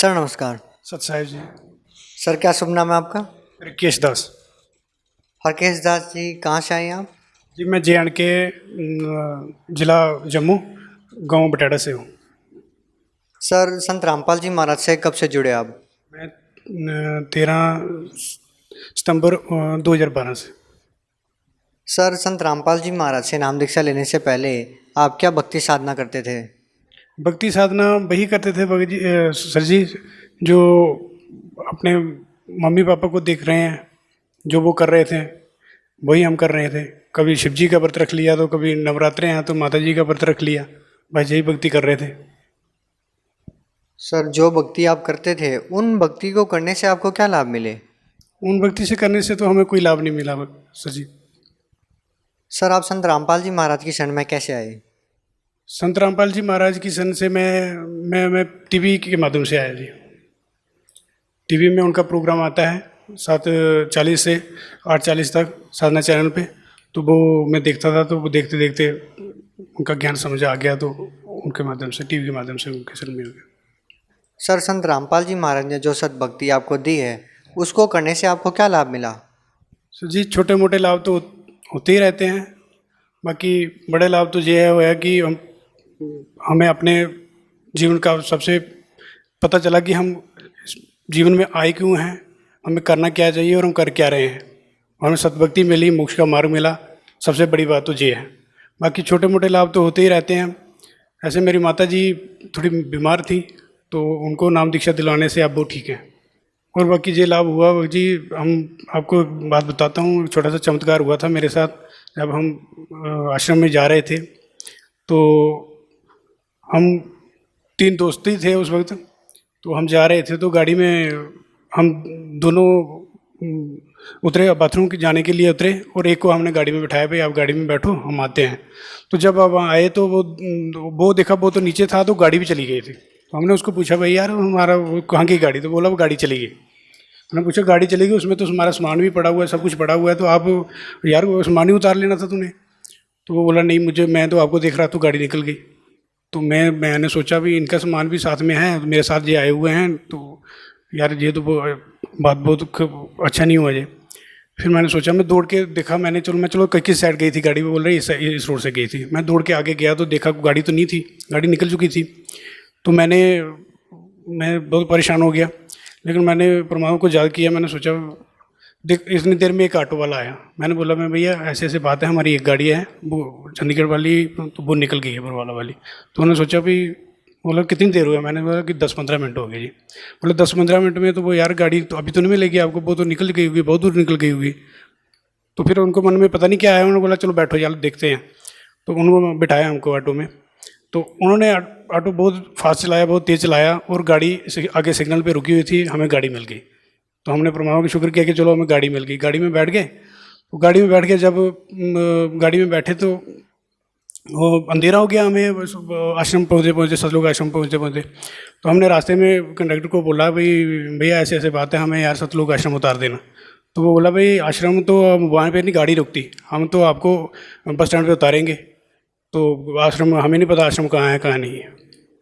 Sir नमस्कार। सत साहिब जी। Sir क्या शुभ नाम है आपका? रिकेश दास। हरकेश दास जी, कहाँ से आए हैं आप? जी मैं JNK जिला जम्मू गांव बटाड़ा से हूँ। सर संत रामपाल जी महाराज से कब से जुड़े आप? मैं 13 सितंबर 2012 से। सर संत रामपाल जी महाराज से नाम दीक्षा लेने से पहले आप क्या भक्ति साधना करते थे? भक्ति साधना वही करते थे भगत जी, सर जी, जो अपने मम्मी पापा को देख रहे हैं, जो वो कर रहे थे वही हम कर रहे थे। कभी शिव जी का व्रत रख लिया, तो कभी नवरात्रे हैं तो माता जी का व्रत रख लिया, बस यही भक्ति कर रहे थे। सर जो भक्ति आप करते थे उन भक्ति को करने से आपको क्या लाभ मिले? उन भक्ति से करने से तो हमें कोई लाभ नहीं मिला सर जी। सर आप संत रामपाल जी महाराज की शरण में कैसे आए? संत रामपाल जी महाराज की शरण से मैं टीवी के माध्यम से आया जी। टीवी में उनका प्रोग्राम आता है 7:40 से 8:40 तक साधना चैनल पे, तो वो मैं देखता था। तो वो देखते देखते उनका ज्ञान समझ आ गया, तो उनके माध्यम से, टीवी के माध्यम से उनके शरण मिल गया। सर संत रामपाल जी महाराज ने जो सद्भक्ति आपको दी है उसको करने से आपको क्या लाभ मिला? सर जी छोटे मोटे लाभ तो होते ही रहते हैं, बाकी बड़े लाभ तो ये है कि हमें अपने जीवन का सबसे पता चला कि हम जीवन में आए क्यों हैं, हमें करना क्या चाहिए और हम कर क्या रहे हैं। हमें सद्भक्ति मिली, मोक्ष का मार्ग मिला, सबसे बड़ी बात तो ये है। बाकी छोटे मोटे लाभ तो होते ही रहते हैं। ऐसे मेरी माता जी थोड़ी बीमार थी, तो उनको नाम दीक्षा दिलवाने से अब वो ठीक है। और बाकी ये लाभ हुआ जी, हम आपको एक बात बताता हूँ। छोटा सा चमत्कार हुआ था मेरे साथ। जब हम आश्रम में जा रहे थे, तो हम 3 दोस्त ही थे उस वक्त। तो हम जा रहे थे, तो गाड़ी में हम दोनों उतरे, बाथरूम के जाने के लिए उतरे, और एक को हमने गाड़ी में बिठाया, भाई आप गाड़ी में बैठो, हम आते हैं। तो जब अब आए तो वो देखा, वो तो नीचे था, तो गाड़ी भी चली गई थी। तो हमने उसको पूछा, भाई यार हमारा वो कहाँ की गाड़ी? तो बोला वो गाड़ी चली गई। हमने पूछा गाड़ी चली गई, उसमें तो हमारा सामान भी पड़ा हुआ है, सब कुछ पड़ा हुआ है, तो आप यार वो सामान ही उतार लेना था तूने। तो वो बोला नहीं, मैं तो आपको देख रहा था, गाड़ी निकल गई। तो मैंने सोचा भी इनका सामान भी साथ में है, मेरे साथ ये आए हुए हैं, तो यार ये तो बात बहुत अच्छा नहीं हुआ ये। फिर मैंने सोचा, मैं दौड़ के देखा, मैं चलो किस साइड गई थी गाड़ी? वो बोल रही इस रोड से गई थी। मैं दौड़ के आगे गया तो देखा गाड़ी तो नहीं थी, गाड़ी निकल चुकी थी। तो मैं बहुत परेशान हो गया, लेकिन मैंने परमात्मा को याद किया। मैंने सोचा, देख इतनी देर में एक ऑटो वाला आया। मैंने बोला, मैं भैया ऐसे ऐसे बात है, हमारी एक गाड़ी है वो चंडीगढ़ वाली, तो वो निकल गई है बरवाला वाली। तो उन्होंने सोचा भी, बोला कितनी देर हुआ? मैंने बोला कि 10-15 मिनट हो गए जी। बोले 10-15 मिनट में तो वो यार गाड़ी तो अभी तो नहीं मिलेगी आपको, वो तो निकल गई होगी, बहुत दूर निकल गई होगी। तो फिर उनको मन में पता नहीं क्या आया, उन्होंने बोला चलो बैठो यार देखते हैं। तो उन्होंने बिठाया हमको ऑटो में। तो उन्होंने ऑटो बहुत फास्ट चलाया, बहुत तेज़ चलाया, और गाड़ी आगे सिग्नल पे रुकी हुई थी, हमें गाड़ी मिल गई। तो हमने परमात्मा का शुक्र किया कि चलो हमें गाड़ी मिल गई। गाड़ी में बैठ गए। तो गाड़ी में बैठ के जब गाड़ी में बैठे, तो वो अंधेरा हो गया, हमें आश्रम पहुँचते सतलोक आश्रम पहुँचते। तो हमने रास्ते में कंडक्टर को बोला, भाई भैया ऐसे ऐसे बात है, हमें यार सतलोक आश्रम उतार देना। तो वो बोला, भाई आश्रम तो वहाँ पे नहीं गाड़ी रुकती, हम तो आपको बस स्टैंड पे उतारेंगे। तो आश्रम हमें नहीं पता आश्रम कहाँ है कहाँ नहीं है।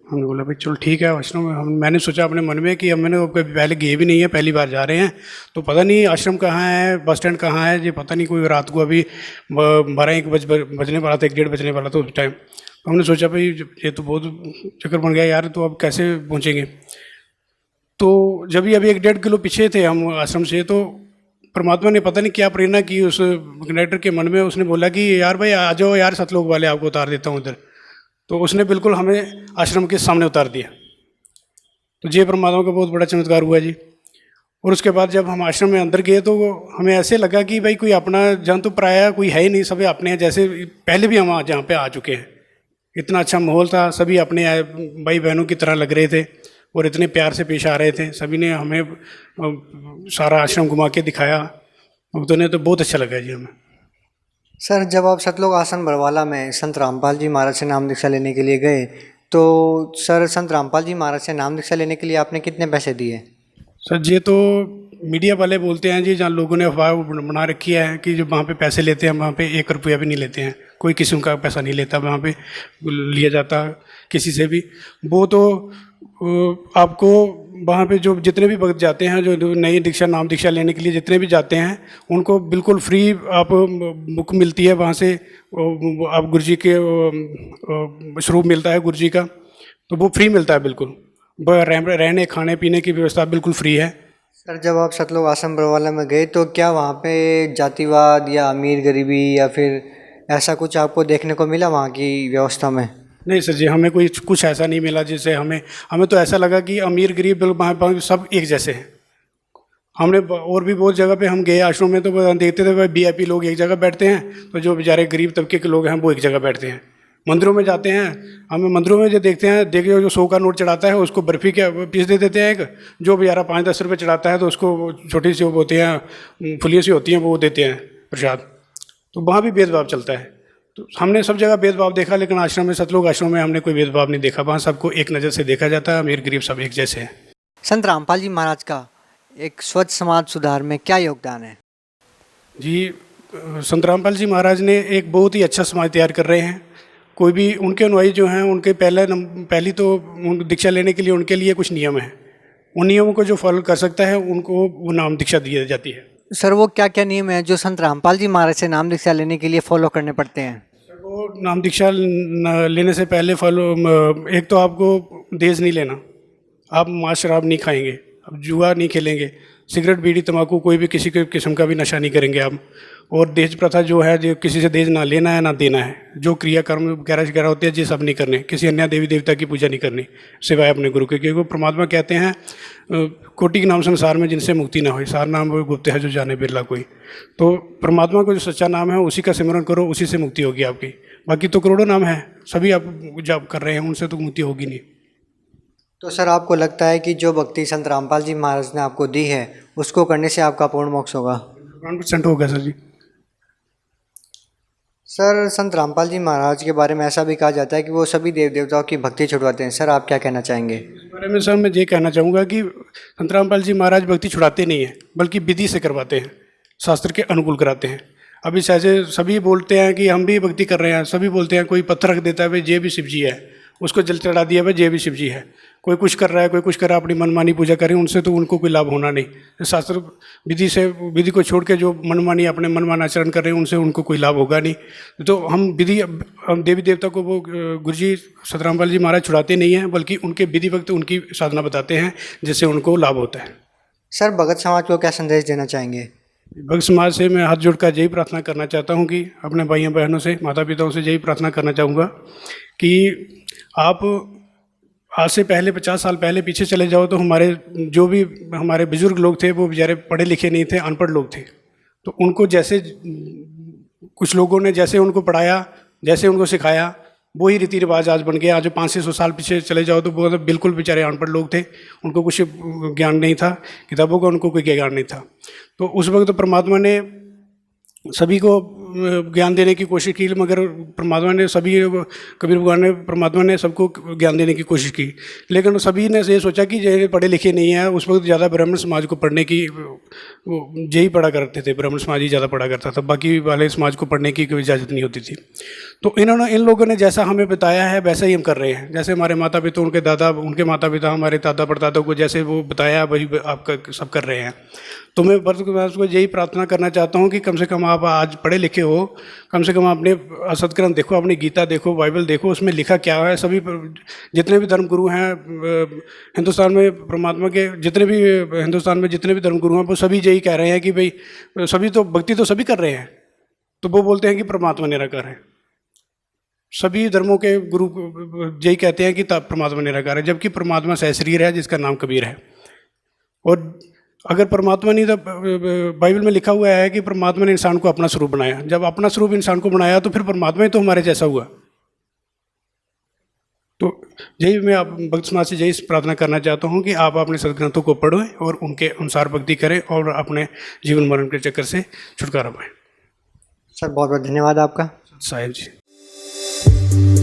हमने बोला भाई चलो ठीक है आश्रम। मैंने सोचा अपने मन में कि मैंने कभी पहले गए भी नहीं है, पहली बार जा रहे हैं, तो पता नहीं आश्रम कहाँ है, बस स्टैंड कहाँ है, ये पता नहीं। कोई रात को अभी 12-1 बजने वाला था, 1-1:30 बजने वाला था उस टाइम। तो हमने सोचा भाई ये तो बहुत चक्कर बन गया यार, तो अब कैसे पहुँचेंगे? तो जब भी अभी 1-1.5 किलो पीछे थे हम आश्रम से, तो परमात्मा ने पता नहीं क्या प्रेरणा की उस कंडक्टर के मन में। उसने बोला कि यार भाई आ जाओ यार, सतलोक वाले आपको उतार देता हूँ इधर। तो उसने बिल्कुल हमें आश्रम के सामने उतार दिया। तो ये परमात्मा का बहुत बड़ा चमत्कार हुआ जी। और उसके बाद जब हम आश्रम में अंदर गए, तो हमें ऐसे लगा कि भाई कोई अपना जन तो पराया कोई है ही नहीं, सभी अपने हैं। जैसे पहले भी हम जहाँ पे आ चुके हैं, इतना अच्छा माहौल था, सभी अपने भाई बहनों की तरह लग रहे थे, और इतने प्यार से पेश आ रहे थे। सभी ने हमें सारा आश्रम घुमा के दिखाया, तो तो बहुत अच्छा लगा जी हमें। सर जब आप सतलोक आश्रम बरवाला में संत रामपाल जी महाराज से नाम दीक्षा लेने के लिए गए, तो सर संत रामपाल जी महाराज से नाम दीक्षा लेने के लिए आपने कितने पैसे दिए? सर ये तो मीडिया वाले बोलते हैं जी, जहाँ लोगों ने अफवाह बना रखी है कि जो वहाँ पे पैसे लेते हैं, वहाँ पे 1 रुपया भी नहीं लेते हैं, कोई किस्म का पैसा नहीं लेता वहाँ पे लिया जाता किसी से भी। वो तो आपको वहाँ पे जो जितने भी भक्त जाते हैं, जो नई दीक्षा नाम दीक्षा लेने के लिए जितने भी जाते हैं, उनको बिल्कुल फ्री आप बुक मिलती है वहाँ से। आप गुरु जी के स्वरूप मिलता है गुरु जी का, तो वो फ्री मिलता है बिल्कुल। रहने खाने पीने की व्यवस्था बिल्कुल फ्री है। सर जब आप सतलोक आश्रम बरवाला में गए तो क्या वहाँ पे जातिवाद या अमीर गरीबी या फिर ऐसा कुछ आपको देखने को मिला वहाँ की व्यवस्था में? नहीं सर जी, हमें कोई कुछ ऐसा नहीं मिला जिससे हमें तो ऐसा लगा कि अमीर गरीब बिल्कुल वहाँ सब एक जैसे हैं। हमने और भी बहुत जगह पे हम गए आश्रम में, तो देखते थे भाई वीआईपी लोग एक जगह बैठते हैं, तो जो बेचारे गरीब तबके के लोग हैं वो एक जगह बैठते हैं। मंदिरों में जाते हैं, हमें मंदिरों में जो देखते हैं, देखिए जो 100 का नोट चढ़ाता है उसको बर्फ़ी के पीस दे देते हैं। एक जो बेचारा 5-10 रुपये चढ़ाता है तो उसको छोटी सी वो होती हैं, फुलियाँ सी होती हैं, वो देते हैं प्रसाद। तो वहाँ भी भेदभाव चलता है। तो हमने सब जगह भेदभाव देखा, लेकिन आश्रम में, सतलोक आश्रम में हमने कोई भेदभाव नहीं देखा। वहाँ सबको एक नज़र से देखा जाता है, अमीर गरीब सब एक जैसे हैं। संत रामपाल जी महाराज का एक स्वच्छ समाज सुधार में क्या योगदान है? जी, संत रामपाल जी महाराज ने एक बहुत ही अच्छा समाज तैयार कर रहे हैं। कोई भी उनके अनुयायी जो हैं, उनके पहली तो दीक्षा लेने के लिए उनके लिए कुछ नियम हैं। उन नियमों को जो फॉलो कर सकता है उनको वो नाम दीक्षा दी जाती है। सर वो क्या क्या नियम है जो संत रामपाल जी महाराज से नाम दीक्षा लेने के लिए फॉलो करने पड़ते हैं? वो नाम दीक्षा लेने से पहले एक तो आपको देश नहीं लेना, आप मांस शराब नहीं खाएंगे, अब जुआ नहीं खेलेंगे, सिगरेट बीड़ी तंबाकू कोई भी किसी किस्म का भी नशा नहीं करेंगे आप। और दहेज प्रथा जो है, जो किसी से दहेज ना लेना है ना देना है। जो क्रियाकर्म वगैरह होते हैं ये सब नहीं करने, किसी अन्य देवी देवता की पूजा नहीं करनी सिवाय अपने गुरु के, क्योंकि परमात्मा कहते हैं कोटि के नाम संसार में जिनसे मुक्ति ना हो, सार नाम वो गुप्त है जो जाने बिरला कोई। तो परमात्मा को जो सच्चा नाम है उसी का सिमरन करो, उसी से मुक्ति होगी आपकी। बाकी तो करोड़ों नाम है, सभी आप जब कर रहे हैं उनसे तो मुक्ति होगी नहीं। तो सर आपको लगता है कि जो भक्ति संत रामपाल जी महाराज ने आपको दी है उसको करने से आपका पूर्ण मोक्ष होगा? 100% होगा सर जी। सर संत रामपाल जी महाराज के बारे में ऐसा भी कहा जाता है कि वो सभी देव देवताओं की भक्ति छुड़वाते हैं। सर आप क्या कहना चाहेंगे इस बारे में? सर मैं ये कहना चाहूँगा कि संत रामपाल जी महाराज भक्ति छुड़ाते नहीं हैं, बल्कि विधि से करवाते हैं, शास्त्र के अनुकूल कराते हैं। अभी ऐसे सभी बोलते हैं कि हम भी भक्ति कर रहे हैं, सभी बोलते हैं, कोई पत्थर रख देता है भाई ये भी शिव जी है, उसको जल चढ़ा दिया भाई ये भी शिव जी है। कोई कुछ कर रहा है, कोई कुछ कर रहा है, अपनी मनमानी पूजा करें, उनसे तो उनको कोई लाभ होना नहीं। शास्त्र विधि को छोड़ के जो मनमानी अपने मनमाना आचरण कर रहे हैं उनसे उनको कोई लाभ होगा नहीं। तो हम देवी देवता को वो गुरु जी संत रामपाल जी महाराज छुड़ाते नहीं हैं, बल्कि उनके विधि वक्त उनकी साधना बताते हैं जिससे उनको लाभ होता है। सर भगत समाज को क्या संदेश देना चाहेंगे? भक्त समाज से मैं हाथ जोड़कर यही प्रार्थना करना चाहता हूँ कि अपने भाइयों बहनों से, माता पिताओं से यही प्रार्थना करना चाहूँगा कि आप आज से पहले 50 साल पहले पीछे चले जाओ तो हमारे बुजुर्ग लोग थे वो बेचारे पढ़े लिखे नहीं थे, अनपढ़ लोग थे। तो उनको जैसे कुछ लोगों ने जैसे उनको पढ़ाया, जैसे उनको सिखाया, वही रीति रिवाज आज बन गया। आज 500-600 साल पीछे चले जाओ तो वो बिल्कुल बेचारे अनपढ़ लोग थे, उनको कुछ ज्ञान नहीं था, किताबों का उनको कोई ज्ञान नहीं था। तो उस वक्त परमात्मा ने सभी को ज्ञान देने की कोशिश की, मगर कबीर भगवान ने परमात्मा ने सबको ज्ञान देने की कोशिश की, लेकिन सभी ने ये सोचा कि जो पढ़े लिखे नहीं है। उस वक्त ज़्यादा ब्राह्मण समाज को पढ़ने की यही पढ़ा करते थे, ब्राह्मण समाज ही ज़्यादा पढ़ा करता था, बाकी वाले समाज को पढ़ने की कोई इजाज़त नहीं होती थी। तो इन लोगों ने जैसा हमें बताया है वैसा ही हम कर रहे हैं। जैसे हमारे माता पिता, उनके माता पिता, हमारे दादा परदादा को जैसे वो बताया वही आपका सब कर रहे हैं। तो मैं उसको यही प्रार्थना करना चाहता हूँ कि कम से कम आप आज पढ़े लिखे हो, कम से कम अपने सत्ग्रंथ देखो, अपनी गीता देखो, बाइबल देखो, उसमें लिखा क्या है। सभी जितने भी धर्मगुरु हैं हिंदुस्तान में, परमात्मा के जितने भी हिंदुस्तान में जितने भी धर्मगुरु हैं वो सभी यही कह रहे हैं कि भाई सभी तो भक्ति तो सभी कर रहे हैं, तो वो बोलते हैं कि परमात्मा निराकार है। सभी धर्मों के गुरु यही कहते हैं कि परमात्मा निराकार है, जबकि परमात्मा सहशरीर है जिसका नाम कबीर है। और अगर परमात्मा नहीं, तो बाइबल में लिखा हुआ है कि परमात्मा ने इंसान को अपना स्वरूप बनाया। जब अपना स्वरूप इंसान को बनाया तो फिर परमात्मा ही तो हमारे जैसा हुआ। तो यही मैं आप भक्त समाज से यही प्रार्थना करना चाहता हूँ कि आप अपने सदग्रंथों को पढ़ो और उनके अनुसार भक्ति करें और अपने जीवन मरण के चक्कर से छुटकारा पाएं। सर बहुत बहुत धन्यवाद आपका। साहिब जी।